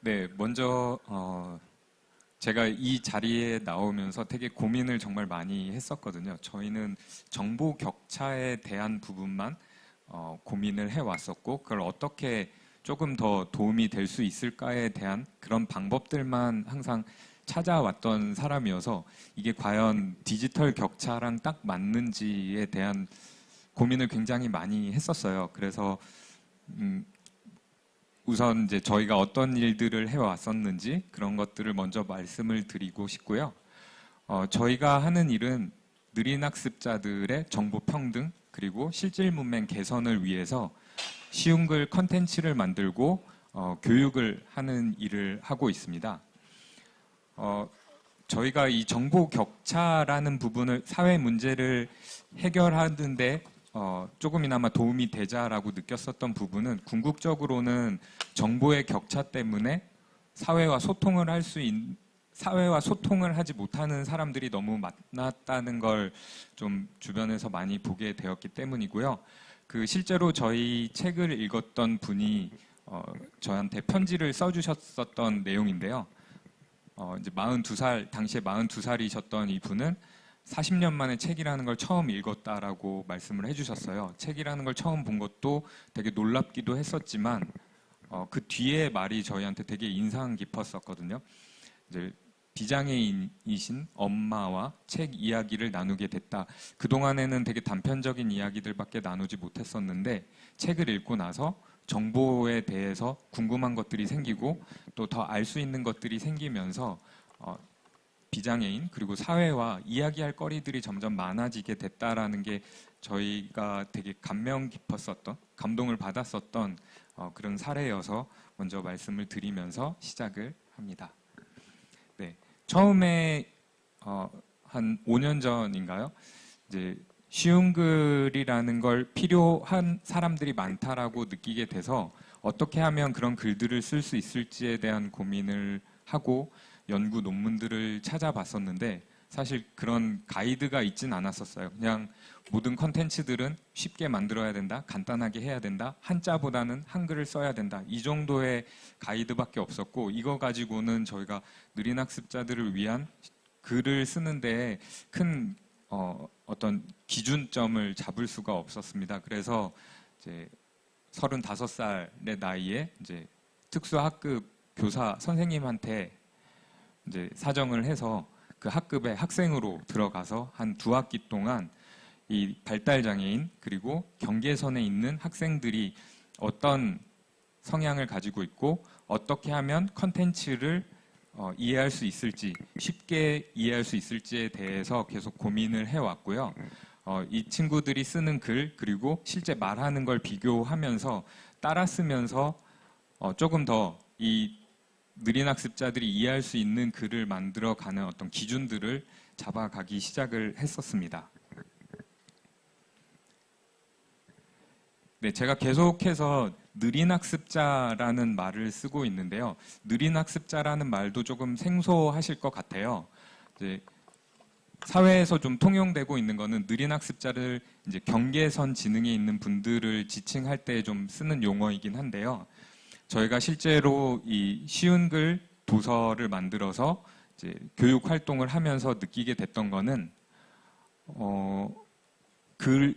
네, 먼저 제가 이 자리에 나오면서 되게 고민을 정말 많이 했었거든요. 저희는 정보 격차에 대한 부분만 고민을 해왔었고, 그걸 어떻게 조금 더 도움이 될 수 있을까에 대한 그런 방법들만 항상 찾아왔던 사람이어서 이게 과연 디지털 격차랑 딱 맞는지에 대한 고민을 굉장히 많이 했었어요. 그래서 우선 이제 저희가 어떤 일들을 해왔었는지 그런 것들을 먼저 말씀을 드리고 싶고요. 저희가 하는 일은 느린 학습자들의 정보 평등 그리고 실질 문맹 개선을 위해서 쉬운 글 컨텐츠를 만들고 교육을 하는 일을 하고 있습니다. 저희가 이 정보 격차라는 부분을 사회 문제를 해결하는데 조금이나마 도움이 되자라고 느꼈었던 부분은 궁극적으로는 정보의 격차 때문에 사회와 소통을 하지 못하는 사람들이 너무 많았다는 걸 좀 주변에서 많이 보게 되었기 때문이고요. 실제로 저희 책을 읽었던 분이 저한테 편지를 써주셨었던 내용인데요. 이제 42살, 당시에 42살이셨던 이분은 40년 만에 책이라는 걸 처음 읽었다라고 말씀을 해주셨어요. 책이라는 걸 처음 본 것도 되게 놀랍기도 했었지만 그 뒤에 말이 저희한테 되게 인상 깊었었거든요. 이제 비장애인이신 엄마와 책 이야기를 나누게 됐다. 그동안에는 되게 단편적인 이야기들밖에 나누지 못했었는데 책을 읽고 나서 정보에 대해서 궁금한 것들이 생기고 또 더 알 수 있는 것들이 생기면서 비장애인 그리고 사회와 이야기할 거리들이 점점 많아지게 됐다라는 게 저희가 되게 감명 깊었었던, 감동을 받았었던 그런 사례여서 먼저 말씀을 드리면서 시작을 합니다. 네, 처음에 한 5년 전인가요? 이제 쉬운 글이라는 걸 필요한 사람들이 많다라고 느끼게 돼서 어떻게 하면 그런 글들을 쓸 수 있을지에 대한 고민을 하고 연구 논문들을 찾아봤었는데 사실 그런 가이드가 있진 않았었어요. 그냥 모든 컨텐츠들은 쉽게 만들어야 된다, 간단하게 해야 된다, 한자보다는 한글을 써야 된다 이 정도의 가이드밖에 없었고 이거 가지고는 저희가 느린 학습자들을 위한 글을 쓰는데 큰 어떤 기준점을 잡을 수가 없었습니다. 그래서 이제 35살의 나이에 이제 특수학급 교사 선생님한테 이제 사정을 해서 그 학급에 학생으로 들어가서 한 2학기 동안 이 발달장애인 그리고 경계선에 있는 학생들이 어떤 성향을 가지고 있고 어떻게 하면 컨텐츠를 이해할 수 있을지 쉽게 이해할 수 있을지에 대해서 계속 고민을 해왔고요. 이 친구들이 쓰는 글 그리고 실제 말하는 걸 비교하면서 따라 쓰면서 조금 더 이 느린 학습자들이 이해할 수 있는 글을 만들어가는 어떤 기준들을 잡아가기 시작을 했었습니다. 네, 제가 계속해서 느린 학습자라는 말을 쓰고 있는데요. 느린 학습자라는 말도 조금 생소하실 것 같아요. 이제 사회에서 좀 통용되고 있는 거는 느린 학습자를 이제 경계선 지능에 있는 분들을 지칭할 때 좀 쓰는 용어이긴 한데요. 저희가 실제로 이 쉬운 글 도서를 만들어서 이제 교육 활동을 하면서 느끼게 됐던 거는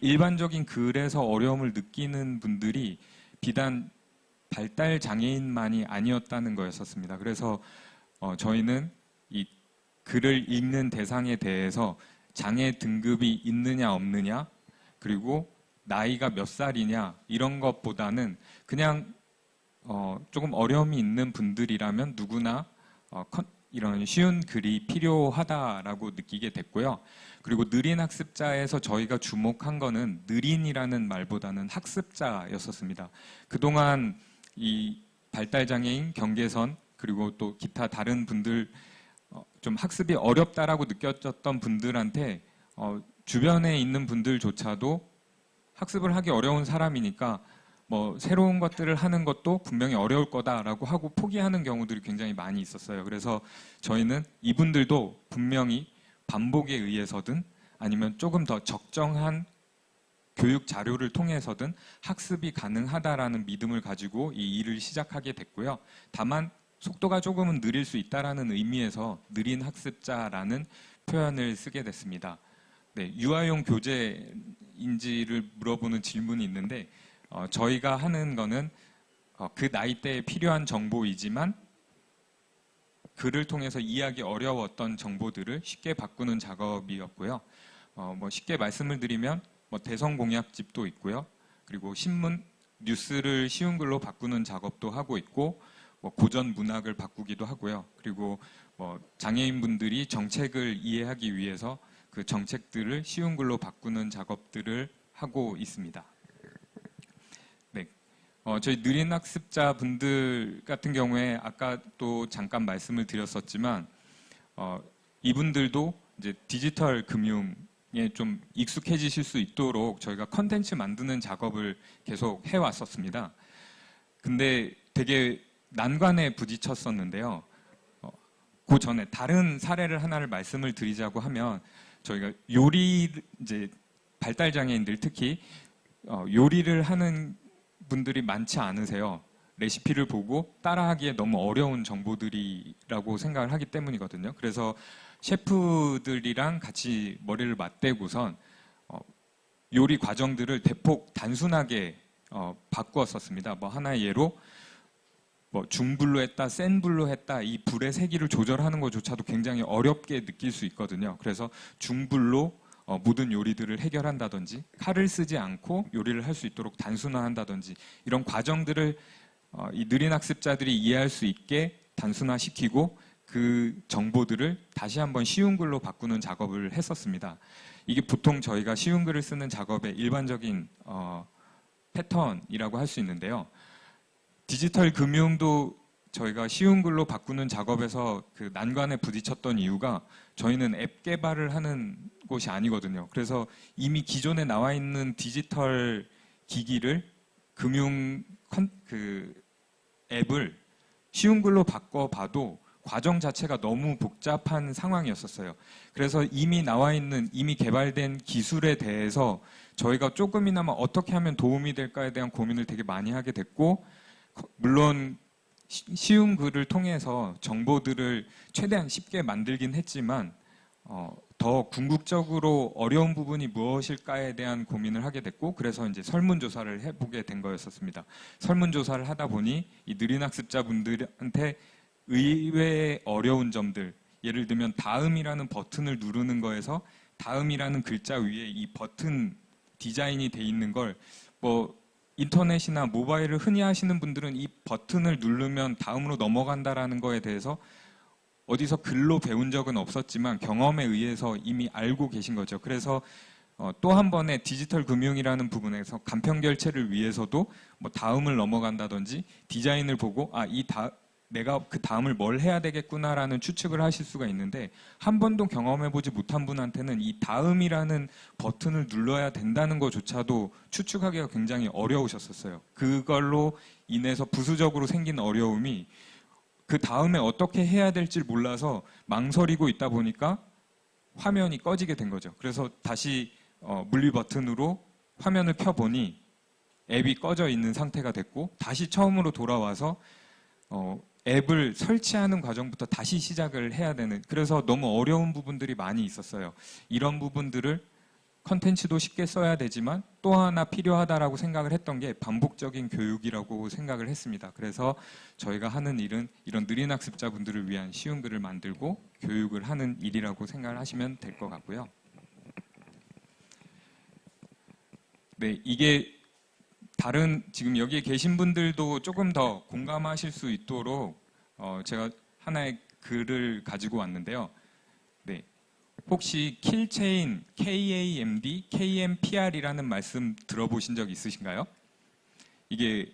일반적인 글에서 어려움을 느끼는 분들이 비단 발달 장애인만이 아니었다는 거였었습니다. 그래서 저희는 이 글을 읽는 대상에 대해서 장애 등급이 있느냐 없느냐 그리고 나이가 몇 살이냐 이런 것보다는 그냥 조금 어려움이 있는 분들이라면 누구나 이런 쉬운 글이 필요하다라고 느끼게 됐고요. 그리고 느린 학습자에서 저희가 주목한 거는 느린이라는 말보다는 학습자였었습니다. 그동안 이 발달장애인, 경계선 그리고 또 기타 다른 분들 좀 학습이 어렵다라고 느껴졌던 분들한테 주변에 있는 분들조차도 학습을 하기 어려운 사람이니까 뭐 새로운 것들을 하는 것도 분명히 어려울 거다라고 하고 포기하는 경우들이 굉장히 많이 있었어요. 그래서 저희는 이분들도 분명히 반복에 의해서든 아니면 조금 더 적정한 교육 자료를 통해서든 학습이 가능하다라는 믿음을 가지고 이 일을 시작하게 됐고요. 다만 속도가 조금은 느릴 수 있다라는 의미에서 느린 학습자라는 표현을 쓰게 됐습니다. 네, 유아용 교재인지를 물어보는 질문이 있는데 저희가 하는 거는 그 나이대에 필요한 정보이지만 글을 통해서 이해하기 어려웠던 정보들을 쉽게 바꾸는 작업이었고요. 뭐 쉽게 말씀을 드리면 뭐 대성공약집도 있고요. 그리고 신문, 뉴스를 쉬운 글로 바꾸는 작업도 하고 있고 뭐 고전 문학을 바꾸기도 하고요. 그리고 뭐 장애인분들이 정책을 이해하기 위해서 그 정책들을 쉬운 글로 바꾸는 작업들을 하고 있습니다. 네, 저희 느린 학습자분들 같은 경우에 아까 또 잠깐 말씀을 드렸었지만 이분들도 이제 디지털 금융에 좀 익숙해지실 수 있도록 저희가 컨텐츠 만드는 작업을 계속 해왔었습니다. 근데 되게 난관에 부딪혔었는데요. 그 전에 다른 사례를 하나를 말씀을 드리자고 하면 저희가 요리 이제 발달 장애인들 특히 요리를 하는 분들이 많지 않으세요. 레시피를 보고 따라하기에 너무 어려운 정보들이라고 생각을 하기 때문이거든요. 그래서 셰프들이랑 같이 머리를 맞대고선 요리 과정들을 대폭 단순하게 바꾸었었습니다. 뭐 하나의 예로 뭐 중불로 했다, 센 불로 했다, 이 불의 세기를 조절하는 것조차도 굉장히 어렵게 느낄 수 있거든요. 그래서 중불로 모든 요리들을 해결한다든지 칼을 쓰지 않고 요리를 할 수 있도록 단순화한다든지 이런 과정들을 이 느린 학습자들이 이해할 수 있게 단순화시키고 그 정보들을 다시 한번 쉬운 글로 바꾸는 작업을 했었습니다. 이게 보통 저희가 쉬운 글을 쓰는 작업의 일반적인 패턴이라고 할 수 있는데요. 디지털 금융도 저희가 쉬운 글로 바꾸는 작업에서 그 난관에 부딪혔던 이유가 저희는 앱 개발을 하는 곳이 아니거든요. 그래서 이미 기존에 나와 있는 디지털 기기를 금융 그 앱을 쉬운 글로 바꿔봐도 과정 자체가 너무 복잡한 상황이었었어요. 그래서 이미 나와 있는, 이미 개발된 기술에 대해서 저희가 조금이나마 어떻게 하면 도움이 될까에 대한 고민을 되게 많이 하게 됐고, 물론 쉬운 글을 통해서 정보들을 최대한 쉽게 만들긴 했지만 더 궁극적으로 어려운 부분이 무엇일까에 대한 고민을 하게 됐고, 그래서 이제 설문조사를 해보게 된 거였었습니다. 설문조사를 하다 보니 이 느린 학습자분들한테 의외의 어려운 점들, 예를 들면 다음이라는 버튼을 누르는 거에서 다음이라는 글자 위에 이 버튼 디자인이 돼 있는 걸 뭐 인터넷이나 모바일을 흔히 하시는 분들은 이 버튼을 누르면 다음으로 넘어간다라는 거에 대해서 어디서 글로 배운 적은 없었지만 경험에 의해서 이미 알고 계신 거죠. 그래서 또 한 번의 디지털 금융이라는 부분에서 간편 결제를 위해서도 뭐 다음을 넘어간다든지 디자인을 보고 내가 그 다음을 뭘 해야 되겠구나라는 추측을 하실 수가 있는데, 한 번도 경험해보지 못한 분한테는 이 다음이라는 버튼을 눌러야 된다는 것조차도 추측하기가 굉장히 어려우셨었어요. 그걸로 인해서 부수적으로 생긴 어려움이 그 다음에 어떻게 해야 될지 몰라서 망설이고 있다 보니까 화면이 꺼지게 된 거죠. 그래서 다시 물리 버튼으로 화면을 켜보니 앱이 꺼져 있는 상태가 됐고, 다시 처음으로 돌아와서 앱을 설치하는 과정부터 다시 시작을 해야 되는, 그래서 너무 어려운 부분들이 많이 있었어요. 이런 부분들을 컨텐츠도 쉽게 써야 되지만 또 하나 필요하다라고 생각을 했던 게 반복적인 교육이라고 생각을 했습니다. 그래서 저희가 하는 일은 이런 느린 학습자분들을 위한 쉬운 글을 만들고 교육을 하는 일이라고 생각을 하시면 될 것 같고요. 네, 이게 지금 여기에 계신 분들도 조금 더 공감하실 수 있도록 제가 하나의 글을 가지고 왔는데요. 네, 혹시 킬체인, KAMD, KMPR이라는 말씀 들어보신 적 있으신가요? 이게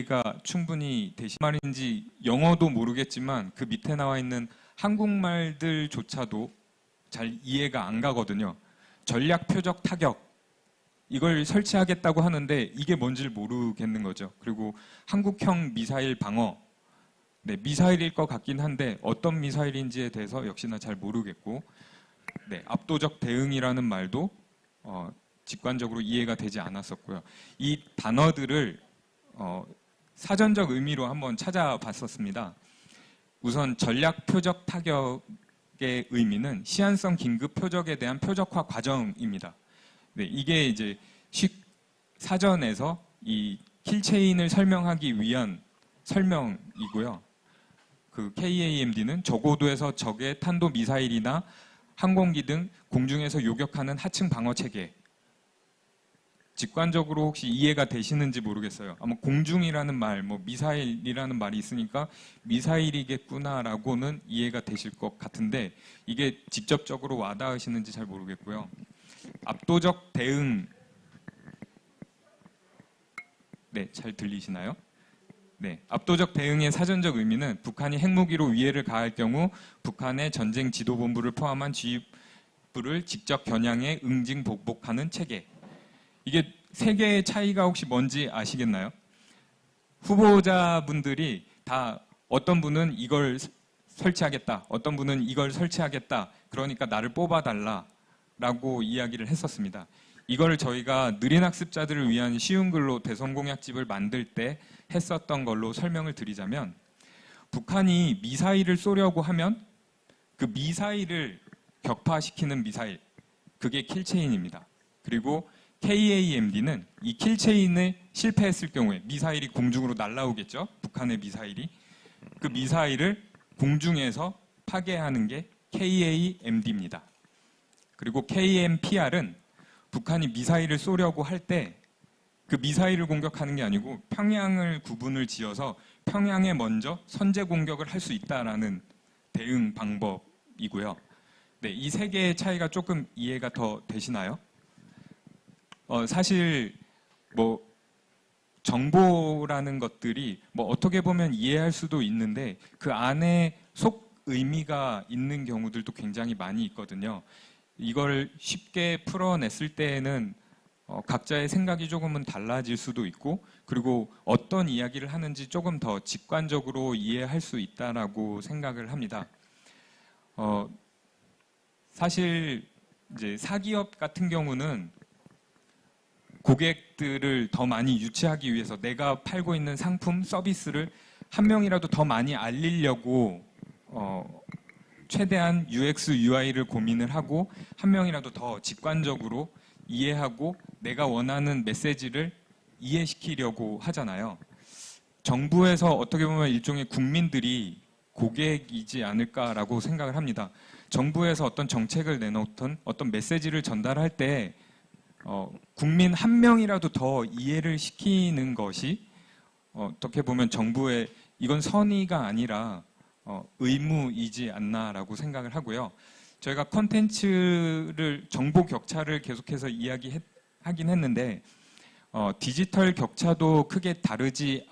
가 충분히 되신 말인지 영어도 모르겠지만 그 밑에 나와 있는 한국말들조차도 잘 이해가 안 가거든요. 전략 표적 타격 이걸 설치하겠다고 하는데 이게 뭔지를 모르겠는 거죠. 그리고 한국형 미사일 방어, 네, 미사일일 것 같긴 한데 어떤 미사일인지에 대해서 역시나 잘 모르겠고, 네, 압도적 대응이라는 말도 직관적으로 이해가 되지 않았었고요. 이 단어들을 사전적 의미로 한번 찾아봤었습니다. 우선 전략 표적 타격의 의미는 시한성 긴급 표적에 대한 표적화 과정입니다. 네, 이게 이제 사전에서 이 킬체인을 설명하기 위한 설명이고요. 그 KAMD는 저고도에서 적의 탄도 미사일이나 항공기 등 공중에서 요격하는 하층 방어 체계. 직관적으로 혹시 이해가 되시는지 모르겠어요. 아마 공중이라는 말, 뭐 미사일이라는 말이 있으니까 미사일이겠구나라고는 이해가 되실 것 같은데 이게 직접적으로 와닿으시는지 잘 모르겠고요. 압도적 대응, 네, 잘 들리시나요? 네, 압도적 대응의 사전적 의미는 북한이 핵무기로 위해를 가할 경우 북한의 전쟁 지도본부를 포함한 지휘부를 직접 겨냥해 응징 복복하는 체계. 이게 세 개의 차이가 혹시 뭔지 아시겠나요? 후보자분들이 다 어떤 분은 이걸 설치하겠다, 어떤 분은 이걸 설치하겠다, 그러니까 나를 뽑아달라라고 이야기를 했었습니다. 이걸 저희가 느린 학습자들을 위한 쉬운 글로 대성공약집을 만들 때 했었던 걸로 설명을 드리자면 북한이 미사일을 쏘려고 하면 그 미사일을 격파시키는 미사일, 그게 킬체인입니다. 그리고 KAMD는 이 킬체인을 실패했을 경우에 미사일이 공중으로 날아오겠죠. 북한의 미사일이. 그 미사일을 공중에서 파괴하는 게 KAMD입니다. 그리고 KMPR은 북한이 미사일을 쏘려고 할 때 그 미사일을 공격하는 게 아니고 평양을 구분을 지어서 평양에 먼저 선제 공격을 할 수 있다라는 대응 방법이고요. 네, 이 세 개의 차이가 조금 이해가 더 되시나요? 사실 뭐 정보라는 것들이 뭐 어떻게 보면 이해할 수도 있는데 그 안에 속 의미가 있는 경우들도 굉장히 많이 있거든요. 이걸 쉽게 풀어냈을 때에는 각자의 생각이 조금은 달라질 수도 있고 그리고 어떤 이야기를 하는지 조금 더 직관적으로 이해할 수 있다라고 생각을 합니다. 사실 이제 사기업 같은 경우는 고객들을 더 많이 유치하기 위해서 내가 팔고 있는 상품, 서비스를 한 명이라도 더 많이 알리려고 최대한 UX, UI를 고민을 하고 한 명이라도 더 직관적으로 이해하고 내가 원하는 메시지를 이해시키려고 하잖아요. 정부에서 어떻게 보면 일종의 국민들이 고객이지 않을까라고 생각을 합니다. 정부에서 어떤 정책을 내놓던 어떤 메시지를 전달할 때 국민 한 명이라도 더 이해를 시키는 것이 어떻게 보면 정부의 이건 선의가 아니라 의무이지 않나라고 생각을 하고요. 저희가 콘텐츠를 정보 격차를 계속해서 이야기하긴 했는데 디지털 격차도 크게 다르지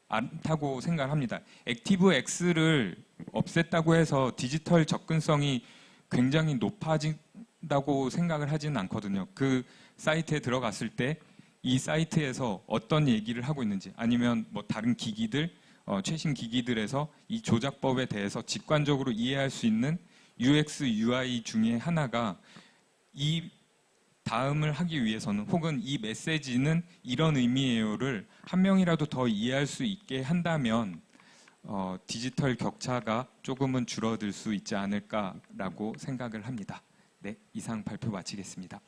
않다고 생각합니다. 액티브 X를 없앴다고 해서 디지털 접근성이 굉장히 높아진다고 생각을 하지는 않거든요. 그 사이트에 들어갔을 때 이 사이트에서 어떤 얘기를 하고 있는지 아니면 뭐 다른 기기들 최신 기기들에서 이 조작법에 대해서 직관적으로 이해할 수 있는 UX, UI 중에 하나가 이 다음을 하기 위해서는 혹은 이 메시지는 이런 의미예요를 한 명이라도 더 이해할 수 있게 한다면 디지털 격차가 조금은 줄어들 수 있지 않을까라고 생각을 합니다. 네, 이상 발표 마치겠습니다.